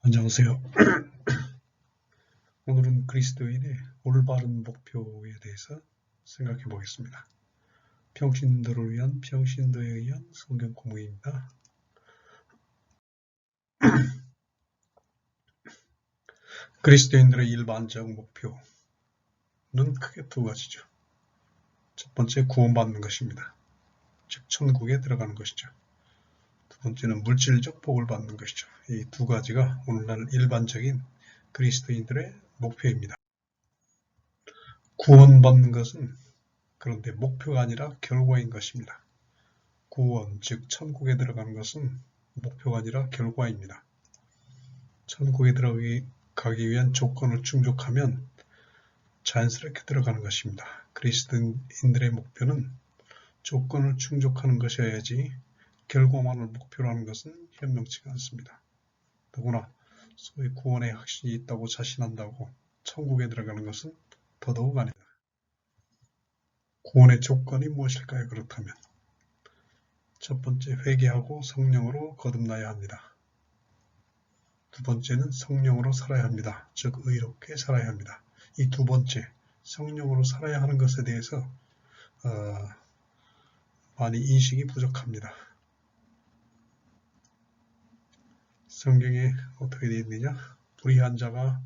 안녕하세요. 오늘은 그리스도인의 올바른 목표에 대해서 생각해 보겠습니다. 평신도를 위한 평신도에 의한 성경 공부입니다. 그리스도인들의 일반적 목표는 크게 두 가지죠. 첫 번째, 구원받는 것입니다. 즉 천국에 들어가는 것이죠. 두 번째는 물질적 복을 받는 것이죠. 이 두 가지가 오늘날 일반적인 그리스도인들의 목표입니다. 구원받는 것은 그런데 목표가 아니라 결과인 것입니다. 구원, 즉 천국에 들어가는 것은 목표가 아니라 결과입니다. 천국에 들어가기 위한 조건을 충족하면 자연스럽게 들어가는 것입니다. 그리스도인들의 목표는 조건을 충족하는 것이어야지 결과만을 목표로 하는 것은 현명치가 않습니다. 더구나 소위 구원의 확신이 있다고 자신한다고 천국에 들어가는 것은 더더욱 아니다. 구원의 조건이 무엇일까요? 그렇다면 첫 번째, 회개하고 성령으로 거듭나야 합니다. 두 번째는 성령으로 살아야 합니다. 즉 의롭게 살아야 합니다. 이 두 번째, 성령으로 살아야 하는 것에 대해서 많이 인식이 부족합니다. 성경에 어떻게 되어 있느냐? 불의한 자가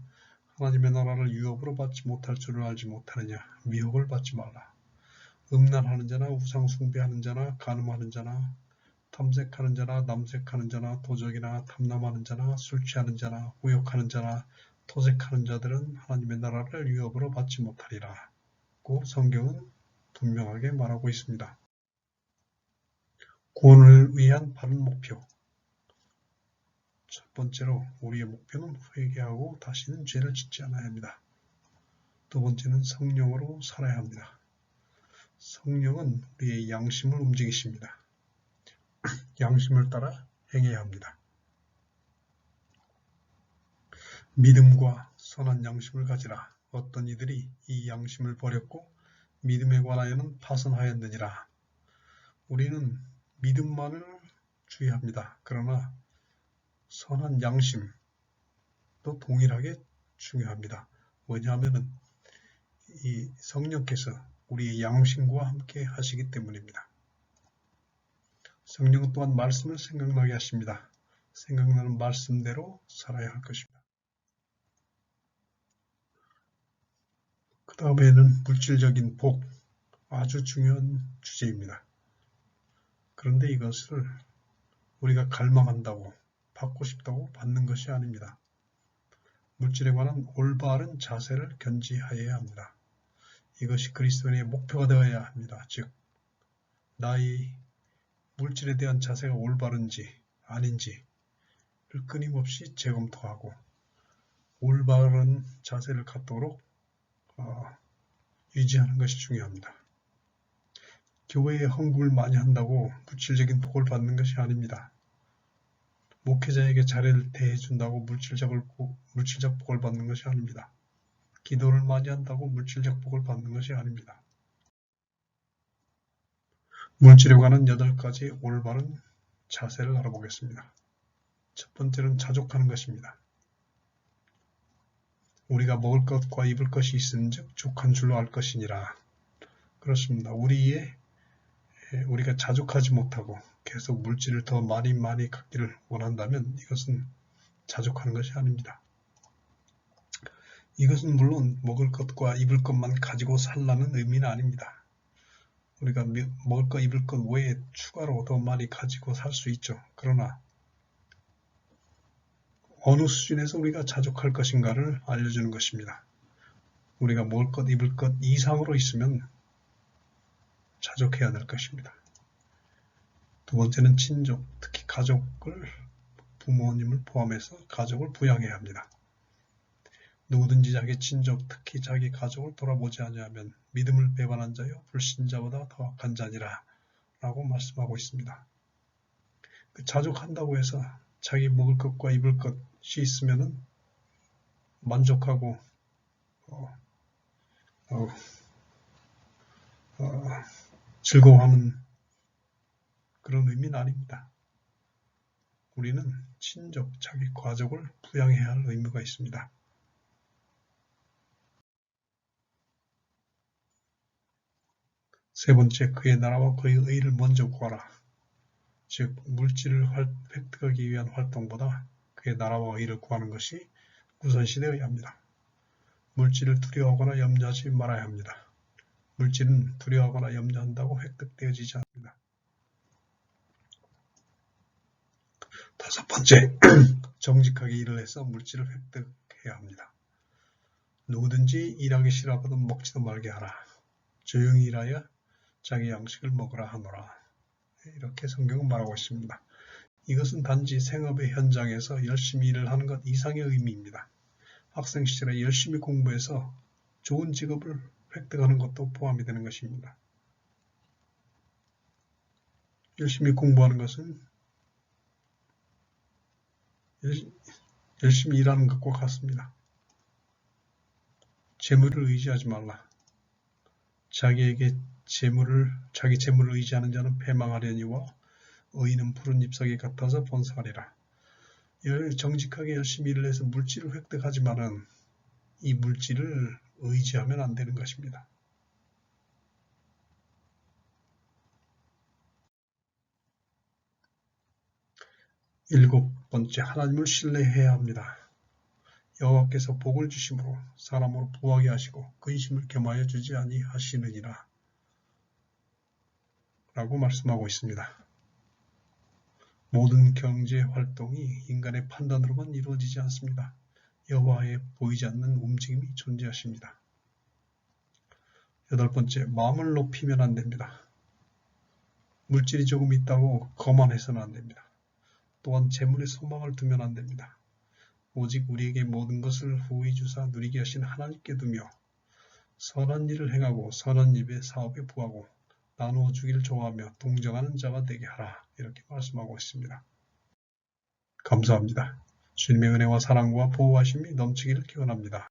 하나님의 나라를 유업으로 받지 못할 줄을 알지 못하느냐? 미혹을 받지 말라. 음란하는 자나 우상 숭배하는 자나 간음하는 자나 탐색하는 자나 남색하는 자나 도적이나 탐남하는 자나 술 취하는 자나 우욕하는 자나 토색하는 자들은 하나님의 나라를 유업으로 받지 못하리라. 고 성경은 분명하게 말하고 있습니다. 구원을 위한 바른 목표. 첫 번째로 우리의 목표는 회개하고 다시는 죄를 짓지 않아야 합니다. 두 번째는 성령으로 살아야 합니다. 성령은 우리의 양심을 움직이십니다. 양심을 따라 행해야 합니다. 믿음과 선한 양심을 가지라. 어떤 이들이 이 양심을 버렸고 믿음에 관하여는 파선하였느니라. 우리는 믿음만을 주의합니다. 그러나 선한 양심도 동일하게 중요합니다. 왜냐하면 이 성령께서 우리의 양심과 함께 하시기 때문입니다. 성령 또한 말씀을 생각나게 하십니다. 생각나는 말씀대로 살아야 할 것입니다. 그 다음에는 물질적인 복, 아주 중요한 주제입니다. 그런데 이것을 우리가 갈망한다고 받고 싶다고 받는 것이 아닙니다. 물질에 관한 올바른 자세를 견지하여야 합니다. 이것이 그리스도인의 목표가 되어야 합니다. 즉, 나의 물질에 대한 자세가 올바른지 아닌지를 끊임없이 재검토하고 올바른 자세를 갖도록 유지하는 것이 중요합니다. 교회에 헌금을 많이 한다고 물질적인 복을 받는 것이 아닙니다. 목회자에게 자리를 대해준다고 물질적 복을 받는 것이 아닙니다. 기도를 많이 한다고 물질적 복을 받는 것이 아닙니다. 물질에 관한 8가지 올바른 자세를 알아보겠습니다. 첫 번째는 자족하는 것입니다. 우리가 먹을 것과 입을 것이 있은즉 족한 줄로 알 것이니라. 그렇습니다. 우리가 자족하지 못하고 계속 물질을 더 많이 갖기를 원한다면 이것은 자족하는 것이 아닙니다. 이것은 물론 먹을 것과 입을 것만 가지고 살라는 의미는 아닙니다. 우리가 먹을 것, 입을 것 외에 추가로 더 많이 가지고 살 수 있죠. 그러나 어느 수준에서 우리가 자족할 것인가를 알려주는 것입니다. 우리가 먹을 것, 입을 것 이상으로 있으면 자족해야 될 것입니다. 두 번째는 친족, 특히 가족을, 부모님을 포함해서 가족을 부양해야 합니다. 누구든지 자기 친족, 특히 자기 가족을 돌아보지 아니하면 믿음을 배반한 자여 불신자보다 더 악한 자니라 라고 말씀하고 있습니다. 자족한다고 해서 자기 먹을 것과 입을 것이 있으면 만족하고 즐거워하는 그런 의미는 아닙니다. 우리는 친족, 자기 가족을 부양해야 할 의무가 있습니다. 세 번째, 그의 나라와 그의 의를 먼저 구하라. 즉, 물질을 획득하기 위한 활동보다 그의 나라와 의를 구하는 것이 우선시되어야 합니다. 물질을 두려워하거나 염려하지 말아야 합니다. 물질은 두려워하거나 염려한다고 획득되어지지 않습니다. 다섯 번째, 정직하게 일을 해서 물질을 획득해야 합니다. 누구든지 일하기 싫어하거든 먹지도 말게 하라. 조용히 일하여 자기 양식을 먹으라 하노라. 이렇게 성경은 말하고 있습니다. 이것은 단지 생업의 현장에서 열심히 일을 하는 것 이상의 의미입니다. 학생 시절에 열심히 공부해서 좋은 직업을 획득하는 것도 포함이 되는 것입니다. 열심히 공부하는 것은 열심히 일하는 것과 같습니다. 재물을 의지하지 말라. 자기 재물을 의지하는 자는 패망하려니와 의인은 푸른 잎사귀 같아서 번성하리라. 정직하게 열심히 일을 해서 물질을 획득하지만은 이 물질을 의지하면 안 되는 것입니다. 일곱 번째, 하나님을 신뢰해야 합니다. 여호와께서 복을 주심으로 사람으로 부하게 하시고 근심을 겸하여 주지 아니하시느니라 라고 말씀하고 있습니다. 모든 경제 활동이 인간의 판단으로만 이루어지지 않습니다. 여호와의 보이지 않는 움직임이 존재하십니다. 여덟 번째, 마음을 높이면 안 됩니다. 물질이 조금 있다고 거만해서는 안 됩니다. 또한 재물에 소망을 두면 안 됩니다. 오직 우리에게 모든 것을 후히 주사 누리게 하신 하나님께 두며 선한 일을 행하고 선한 입의 사업에 부하고 나누어 주기를 좋아하며 동정하는 자가 되게 하라. 이렇게 말씀하고 있습니다. 감사합니다. 주님의 은혜와 사랑과 보호하심이 넘치기를 기원합니다.